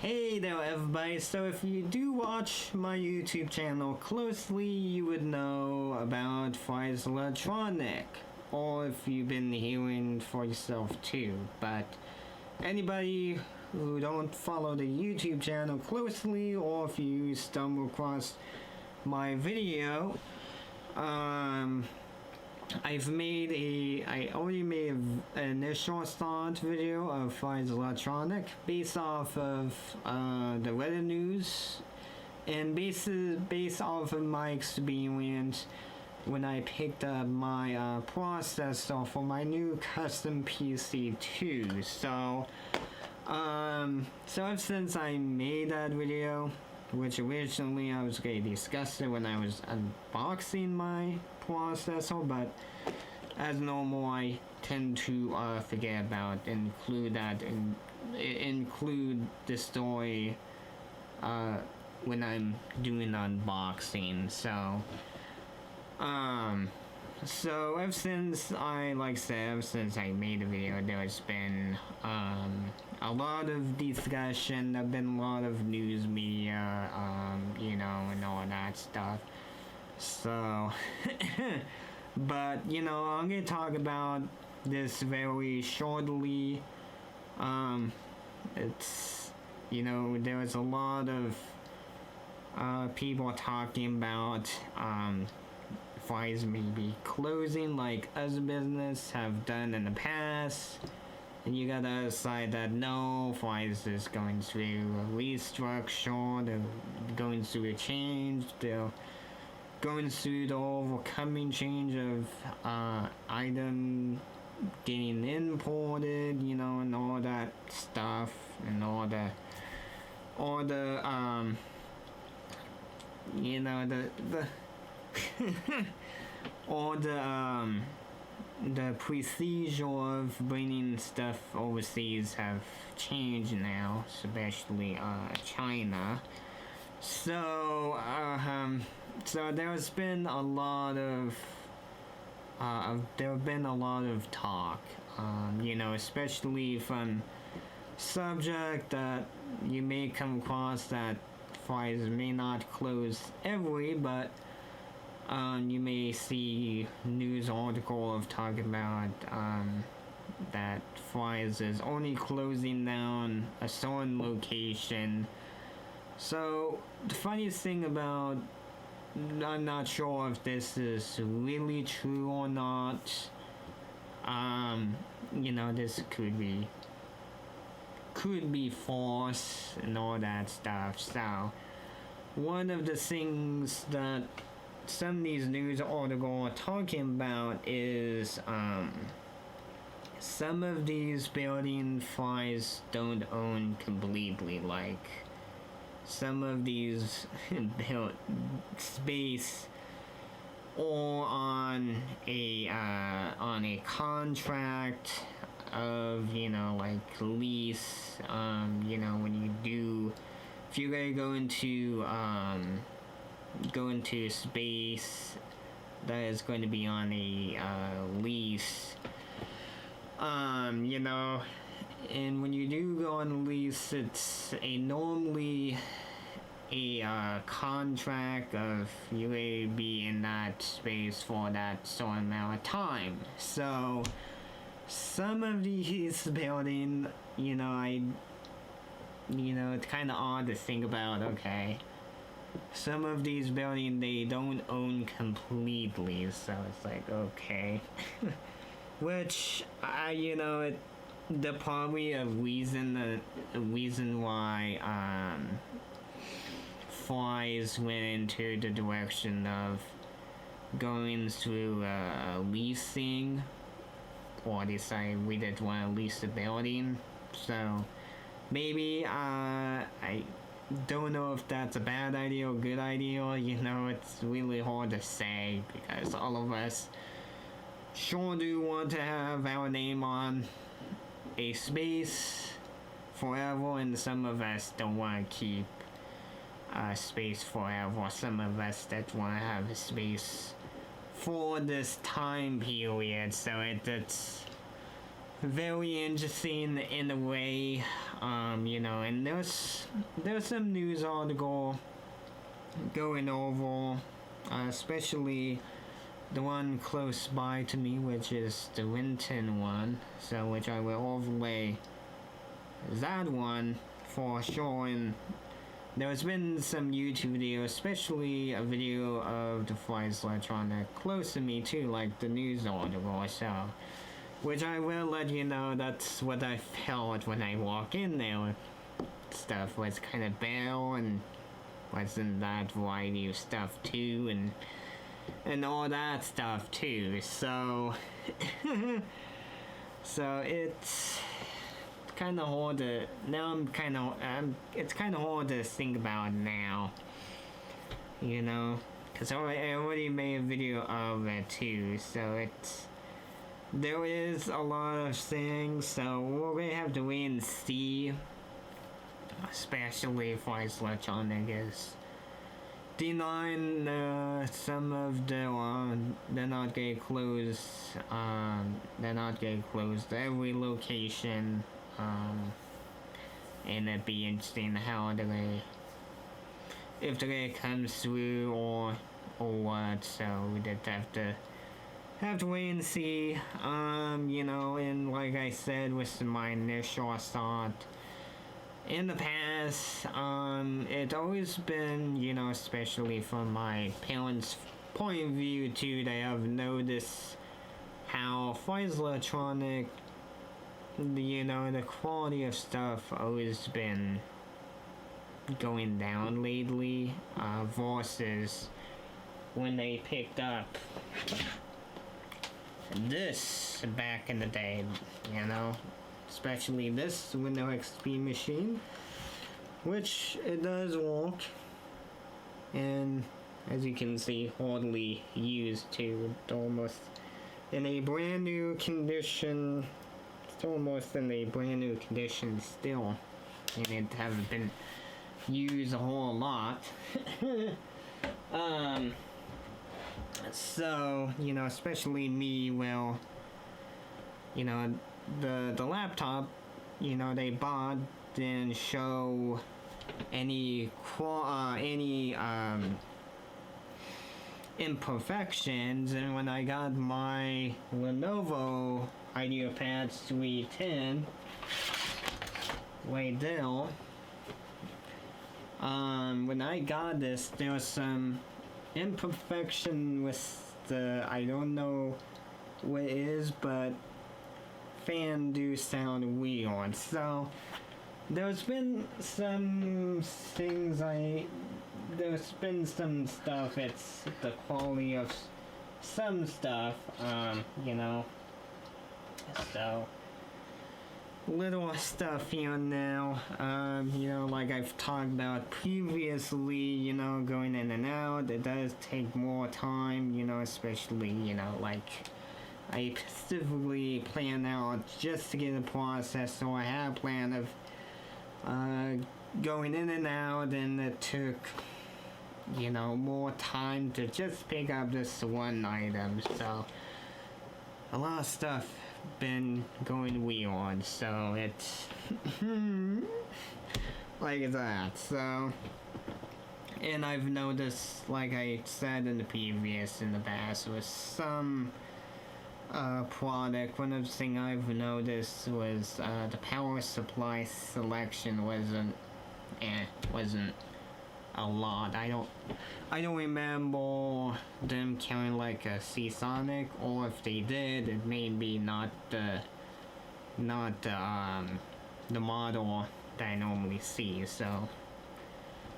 Hey there everybody, so if you do watch my YouTube channel closely, you would know about Fires Electronic, or if you've been hearing for yourself too. But anybody who don't follow the YouTube channel closely, or if you stumble across my video, I already made an initial start video of Fires Electronic based off of the Reddit news and based off of my experience when I picked up my processor for my new custom PC 2. So ever since I made that video, which originally I was going to discuss it when I was unboxing my processor, but as normal I tend to forget about include the story when I'm doing unboxing. So ever since I made the video, there's been a lot of discussion, there've been a lot of news media, and all that stuff. So, but, I'm gonna talk about this very shortly. There was a lot of people talking about Fires maybe closing like other business have done in the past, and you got the other side that no, Fires is going through a restructure, they're going through a change, they're going through the overcoming change of item getting imported, and all that stuff, and all the or the procedure of bringing stuff overseas have changed now, especially China. So there's been a lot of talk, especially from subject that you may come across that Fires may not close every, but you may see news article of talking about that Fires is only closing down a certain location. So the funniest thing about, I'm not sure if this is really true or not. This could be false and all that stuff. So one of the things that some of these news articles are talking about is some of these building Fires don't own completely, like some of these built space or on a contract of like lease, if you're gonna go into space that is going to be on a lease, and when you do go on a lease, it's normally a contract of you may be in that space for that certain amount of time. So some of these buildings, it's kind of odd to think about. Okay, some of these buildings they don't own completely, so it's like, okay. Which the probably a reason why Fires went into the direction of going through leasing, or decide we didn't want to lease the building. So maybe I don't know if that's a bad idea or good idea. It's really hard to say, because all of us sure do want to have our name on a space forever, and some of us don't want to keep space forever. Some of us that want to have a space for this time period. So it's very interesting in a way, you know, and there's some news article going over, especially the one close by to me, which is the Winton one, so which I will overlay that one for sure. And there's been some YouTube videos, especially a video of the Flies Electronic close to me too, like the news article, so which I will let you know. That's what I felt when I walk in there. Stuff was kind of bare and wasn't that variety of stuff too, and all that stuff too. So so it's kind of hard to now. It's kind of hard to think about now, you know, because I already made a video of it too. So there is a lot of things. So we're gonna have to wait and see. Especially if Electronic is denying some of the they're not getting closed. They're not getting closed every location. And it'd be interesting how if they comes through or what. So we did have to wait and see. You know, and like I said, with my initial thought. In the past, it's always been, you know, especially from my parents' point of view too, they have noticed how Flies Electronic, you know, the quality of stuff always been going down lately, versus when they picked up this back in the day, you know. Especially this Windows XP machine, which it does work, and as you can see, hardly used too. It's almost in a brand new condition. It's almost in a brand new condition still, and it hasn't been used a whole lot. So, you know, especially me, well, you know, the laptop, you know, they bought didn't show any imperfections, and when I got my Lenovo IdeaPad 310 right there, when I got this, there was some imperfection with the, I don't know what it is, but fan do sound weird. So there's been some things there's been some stuff, it's the quality of some stuff, you know, so little stuff here and now, you know, like I've talked about previously, you know, going in and out, it does take more time, you know, especially, you know, like I specifically planned out just to get a process, so I had a plan of going in and out, and it took, you know, more time to just pick up this one item. So a lot of stuff been going weird, so it's like that. So, and I've noticed, like I said in the past, with some product, one of the things I've noticed was the power supply selection wasn't a lot. I don't remember them carrying like a Seasonic, or if they did, it may be not the model that I normally see. So,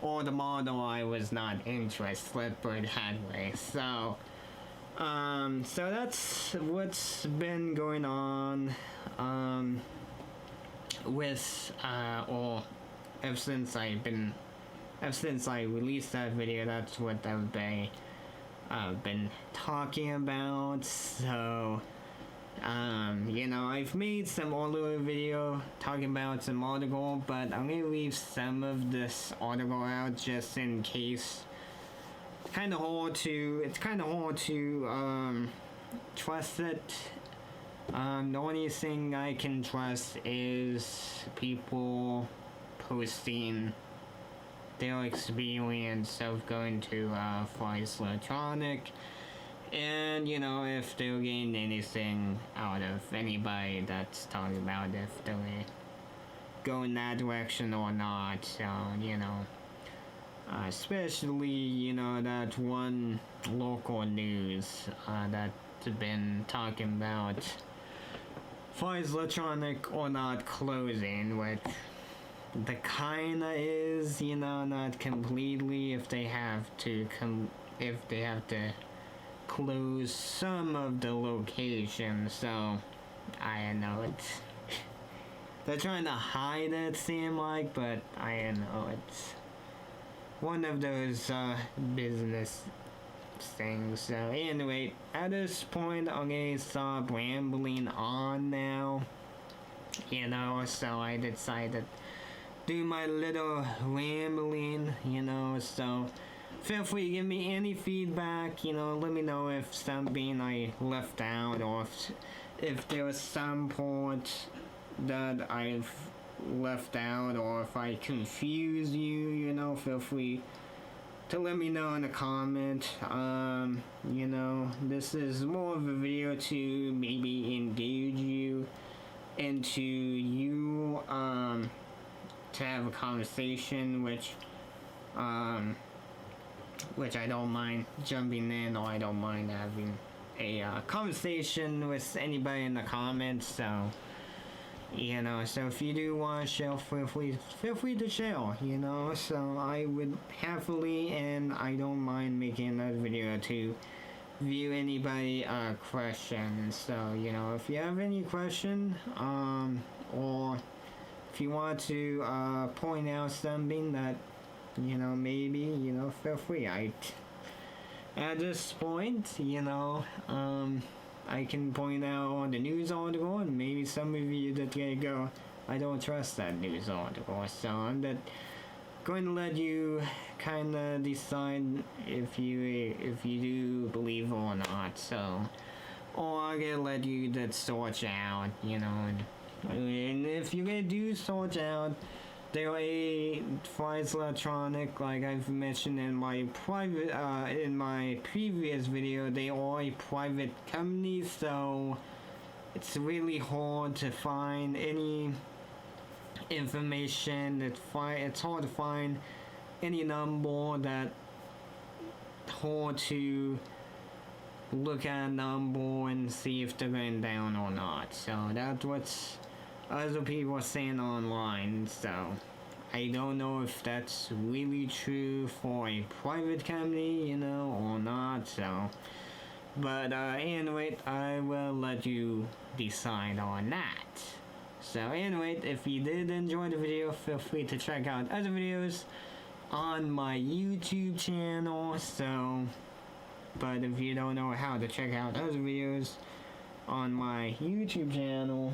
or the model I was not interested, but that way. So. So that's what's been going on, with, or ever since I released that video, that's what I've been talking about. So, you know, I've made some other video talking about some article, but I'm gonna leave some of this article out just in case. It's kind of hard to trust it The only thing I can trust is people posting their experience of going to Far East Electronic, and you know, if they're getting anything out of anybody that's talking about if they're going that direction or not. So you know, especially you know that one local news that's been talking about Far East Electronic or not closing, which the kinda is, you know, not completely if they have to close some of the locations. So I don't know, it's they're trying to hide it, seem like, but I don't know, it's one of those business things. So anyway, at this point I'm gonna stop rambling on now, you know. So I decided do my little rambling, you know. So feel free to give me any feedback, you know. Let me know if something I left out, or if there was some point that I've left out, or if I confuse you, you know. Feel free to let me know in the comment. You know, this is more of a video to maybe engage you into you to have a conversation, which I don't mind jumping in, or I don't mind having a conversation with anybody in the comments. So you know, so if you do want to share, feel free to share, you know. So I would happily, and I don't mind making another video to view anybody questions. So you know, if you have any question, or if you want to point out something that, you know, maybe, you know, feel free. At this point, you know, I can point out on the news article, and maybe some of you that go, I don't trust that news article. So I'm going to let you kind of decide if you do believe or not. So, or I'm gonna let you that sort out, you know, and if you're gonna do sort out, they are a Far East Electronic, like I've mentioned in my private, in my previous video, they are a private company, so it's really hard to find any information. It's hard to find any number that hard to look at a number and see if they're going down or not. So that's what's other people are saying online. So I don't know if that's really true for a private company, you know, or not. So, but anyway, I will let you decide on that. So anyway, if you did enjoy the video, feel free to check out other videos on my YouTube channel. So, but if you don't know how to check out other videos on my YouTube channel,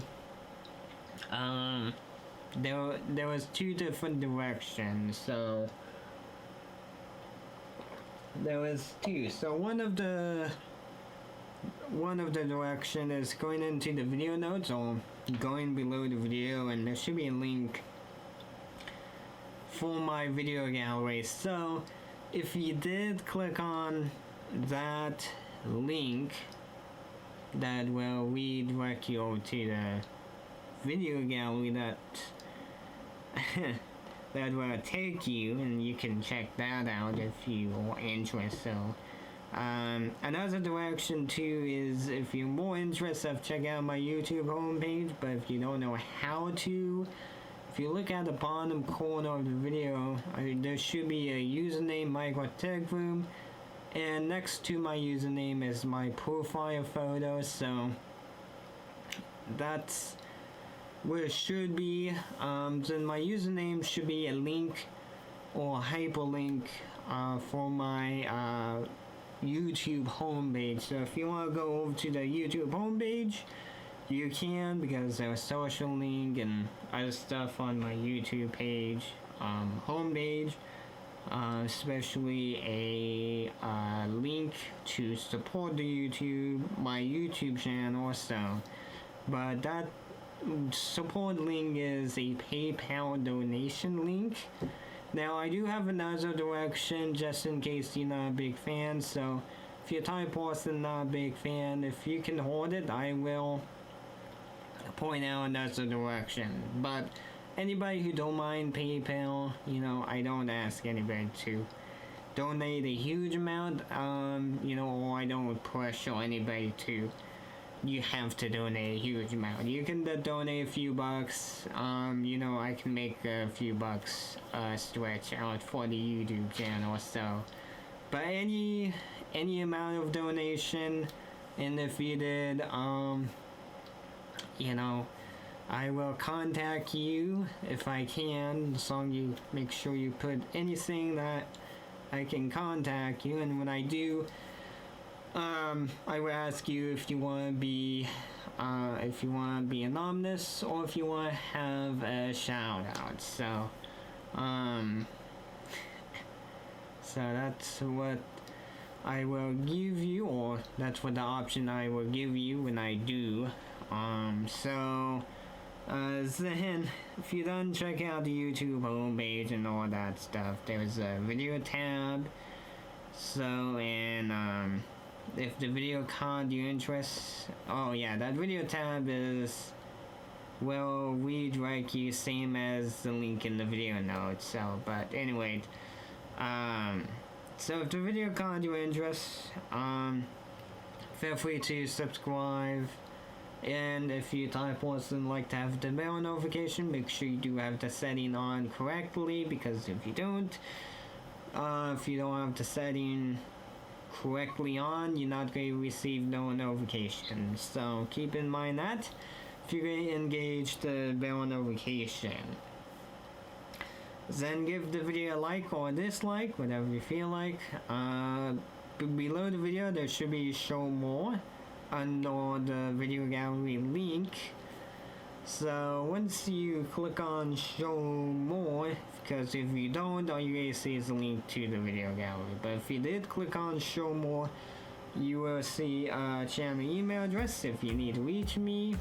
there was two different directions. So there was two. So one of the direction is going into the video notes, or going below the video, and there should be a link for my video gallery. So if you did click on that link, that will redirect you over to the video gallery that that will take you, and you can check that out if you are interested. So another direction too is, if you're more interested, check out my YouTube homepage. But if you don't know how to, if you look at the bottom corner of the video, there should be a username, Michaeltechroom, and next to my username is my profile photo. So that's where it should be. Then my username should be a link or hyperlink for my YouTube homepage. So if you want to go over to the YouTube homepage, you can, because there's a social link and other stuff on my YouTube page, homepage, especially a link to support my YouTube channel. So but that support link is a PayPal donation link. Now I do have another direction just in case you're not a big fan, so if you're type person not a big fan, if you can hold it, I will point out another direction. But anybody who don't mind PayPal, I don't ask anybody to donate a huge amount, or I don't pressure anybody to, you have to donate a huge amount. You can donate a few bucks, I can make a few bucks stretch out for the YouTube channel, so, but any amount of donation, and if you did, I will contact you if I can, as long as you make sure you put anything that I can contact you, and when I do, I will ask you if you want to be anonymous or if you want to have a shout out. So, so that's what I will give you, or that's what the option I will give you when I do. Then if you don't check out the YouTube homepage and all that stuff, there's a video tab. So, and if the video caught your interest, oh yeah, that video tab will redirect you same as the link in the video notes. So, but anyway, so if the video caught your interest, feel free to subscribe. And if you type person like to have the bell notification, make sure you do have the setting on correctly, because if you don't have the setting correctly on, you're not going to receive no notifications. So keep in mind that if you're going to engage the bell notification. Then give the video a like or a dislike, whatever you feel like. Below the video there should be show more under the video gallery link. So once you click on show more, because if you don't, all you're going to see is a link to the video gallery. But if you did click on show more, you will see a channel email address if you need to reach me.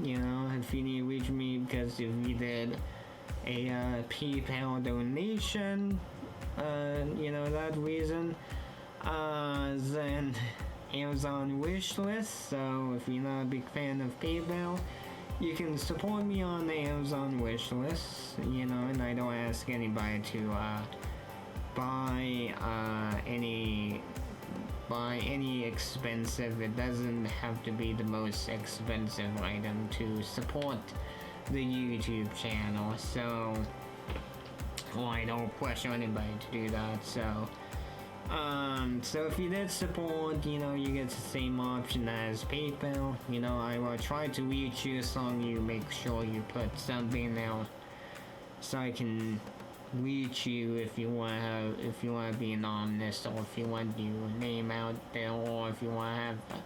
If you need to reach me, because if you did a PayPal donation, that reason, then Amazon wish list. So if you're not a big fan of PayPal, you can support me on the Amazon wish list, and I don't ask anybody to buy any expensive, it doesn't have to be the most expensive item to support the YouTube channel. So, I don't pressure anybody to do that. So if you did support, you get the same option as PayPal. I will try to reach you as long as you make sure you put something out, so I can reach you if you want to be anonymous, or if you want your name out there, or if you want to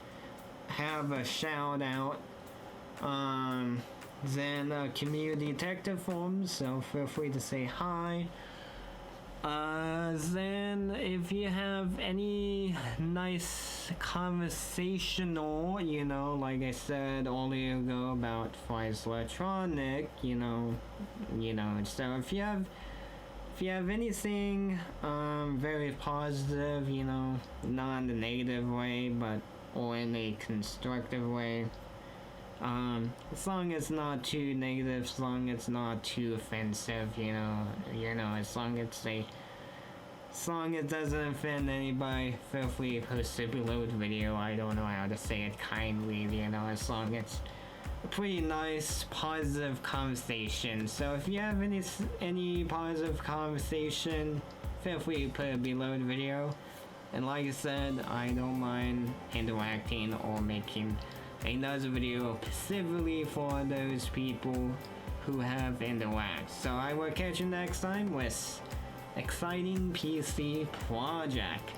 have a shout out. Then community detective forums, so feel free to say hi. Then if you have any nice conversational, like I said earlier ago about Fires Electronic, so if you have anything very positive, not in a negative way, or in a constructive way, as long as it's not too negative, as long as it's not too offensive, as long as it doesn't offend anybody, feel free to post it below the video. I don't know how to say it kindly, as long as it's a pretty nice, positive conversation. So if you have any positive conversation, feel free to put it below the video. And like I said, I don't mind interacting or making another video specifically for those people who have interacted. So I will catch you next time with exciting PC project.